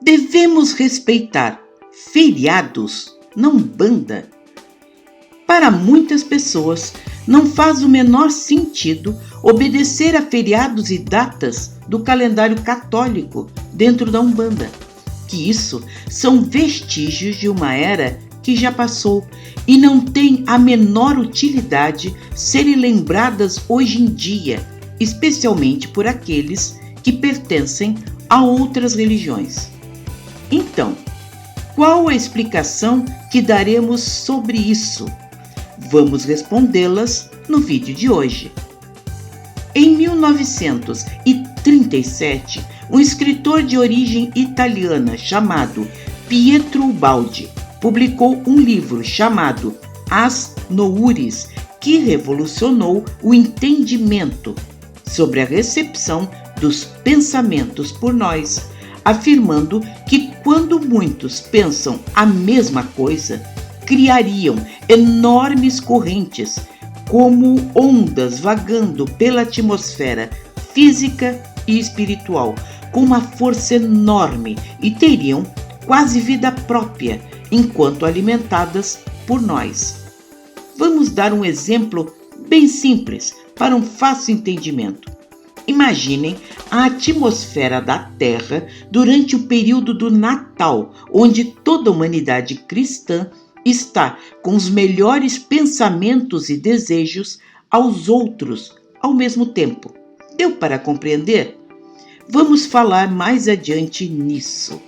Devemos respeitar feriados na Umbanda? Para muitas pessoas, não faz o menor sentido obedecer a feriados e datas do calendário católico dentro da Umbanda, que isso são vestígios de uma era que já passou e não tem a menor utilidade serem lembradas hoje em dia, especialmente por aqueles que pertencem a outras religiões. Então, qual a explicação que daremos sobre isso? Vamos respondê-las no vídeo de hoje. Em 1937, um escritor de origem italiana chamado Pietro Ubaldi publicou um livro chamado As Noures, que revolucionou o entendimento sobre a recepção dos pensamentos por nós, afirmando que quando muitos pensam a mesma coisa, criariam enormes correntes, como ondas vagando pela atmosfera física e espiritual, com uma força enorme e teriam quase vida própria, enquanto alimentadas por nós. Vamos dar um exemplo bem simples para um fácil entendimento. Imaginem a atmosfera da Terra durante o período do Natal, onde toda a humanidade cristã está com os melhores pensamentos e desejos aos outros ao mesmo tempo. Deu para compreender? Vamos falar mais adiante nisso.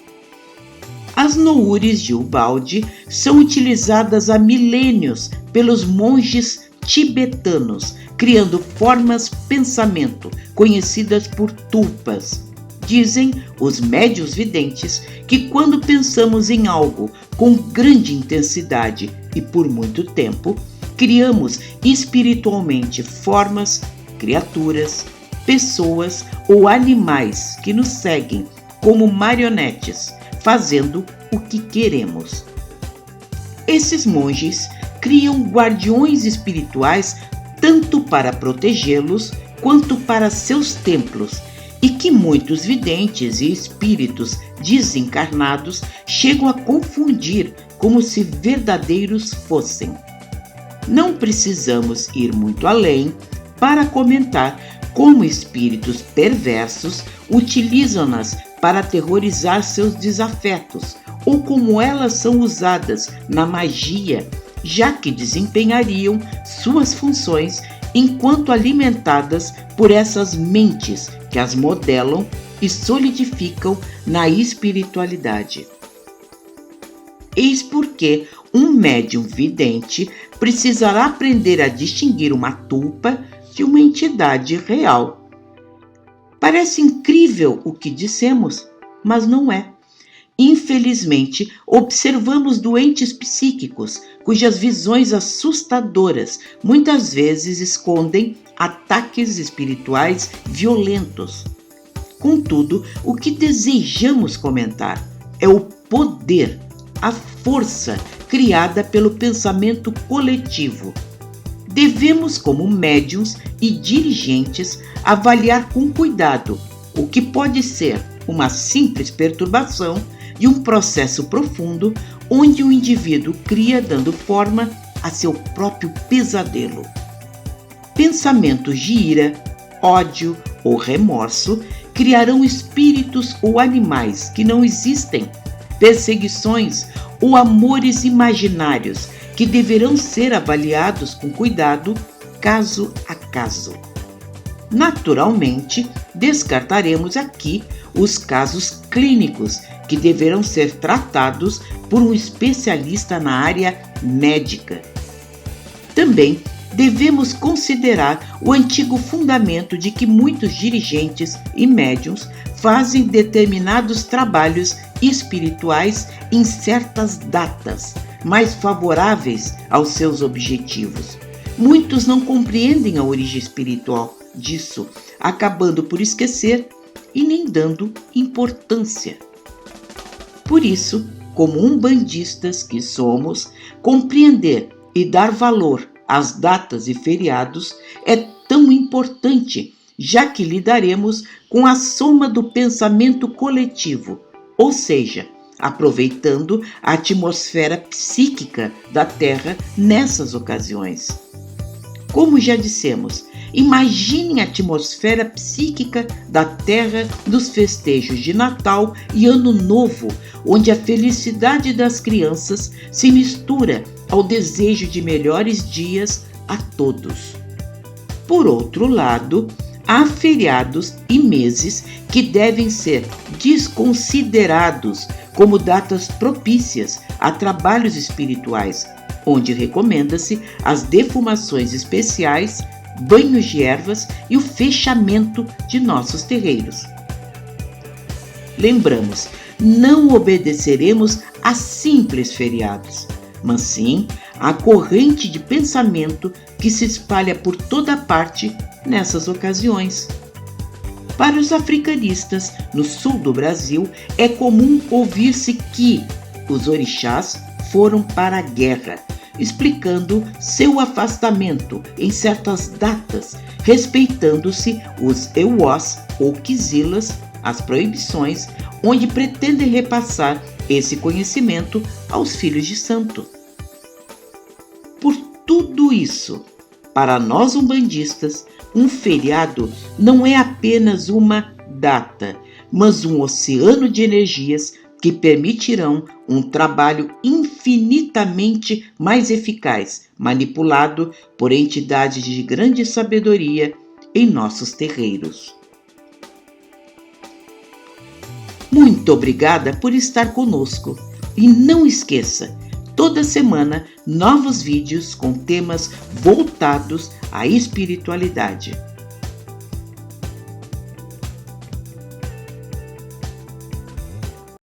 As noures de Ubaldi são utilizadas há milênios pelos monges tibetanos, criando formas pensamento conhecidas por tulpas. Dizem os médiuns videntes que quando pensamos em algo com grande intensidade e por muito tempo, criamos espiritualmente formas, criaturas, pessoas ou animais que nos seguem como marionetes, fazendo o que queremos. Esses monges criam guardiões espirituais tanto para protegê-los quanto para seus templos, e que muitos videntes e espíritos desencarnados chegam a confundir como se verdadeiros fossem. Não precisamos ir muito além para comentar como espíritos perversos utilizam-nas para aterrorizar seus desafetos, ou como elas são usadas na magia, já que desempenhariam suas funções enquanto alimentadas por essas mentes que as modelam e solidificam na espiritualidade. Eis porque um médium vidente precisará aprender a distinguir uma tulpa de uma entidade real. Parece incrível o que dissemos, mas não é. Infelizmente, observamos doentes psíquicos cujas visões assustadoras muitas vezes escondem ataques espirituais violentos. Contudo, o que desejamos comentar é o poder, a força criada pelo pensamento coletivo. Devemos, como médiuns e dirigentes, avaliar com cuidado o que pode ser uma simples perturbação de um processo profundo onde o indivíduo cria dando forma a seu próprio pesadelo. Pensamentos de ira, ódio ou remorso criarão espíritos ou animais que não existem, perseguições ou amores imaginários que deverão ser avaliados com cuidado, caso a caso. Naturalmente, descartaremos aqui os casos clínicos que deverão ser tratados por um especialista na área médica. Também devemos considerar o antigo fundamento de que muitos dirigentes e médiuns fazem determinados trabalhos espirituais em certas datas, mais favoráveis aos seus objetivos. Muitos não compreendem a origem espiritual disso, acabando por esquecer e nem dando importância. Por isso, como umbandistas que somos, compreender e dar valor às datas e feriados é tão importante, já que lidaremos com a soma do pensamento coletivo, ou seja, aproveitando a atmosfera psíquica da Terra nessas ocasiões. Como já dissemos, imaginem a atmosfera psíquica da Terra nos festejos de Natal e Ano Novo, onde a felicidade das crianças se mistura ao desejo de melhores dias a todos. Por outro lado, há feriados e meses que devem ser desconsiderados como datas propícias a trabalhos espirituais, onde recomenda-se as defumações especiais, banhos de ervas e o fechamento de nossos terreiros. Lembramos, não obedeceremos a simples feriados, mas sim a corrente de pensamento que se espalha por toda parte nessas ocasiões. Para os africanistas, no sul do Brasil, é comum ouvir-se que os orixás foram para a guerra, explicando seu afastamento em certas datas, respeitando-se os ewós ou quizilas, as proibições, onde pretendem repassar esse conhecimento aos filhos de santo. Por tudo isso, para nós umbandistas, um feriado não é apenas uma data, mas um oceano de energias que permitirão um trabalho infinitamente mais eficaz, manipulado por entidades de grande sabedoria em nossos terreiros. Muito obrigada por estar conosco e não esqueça, toda semana novos vídeos com temas voltados à espiritualidade.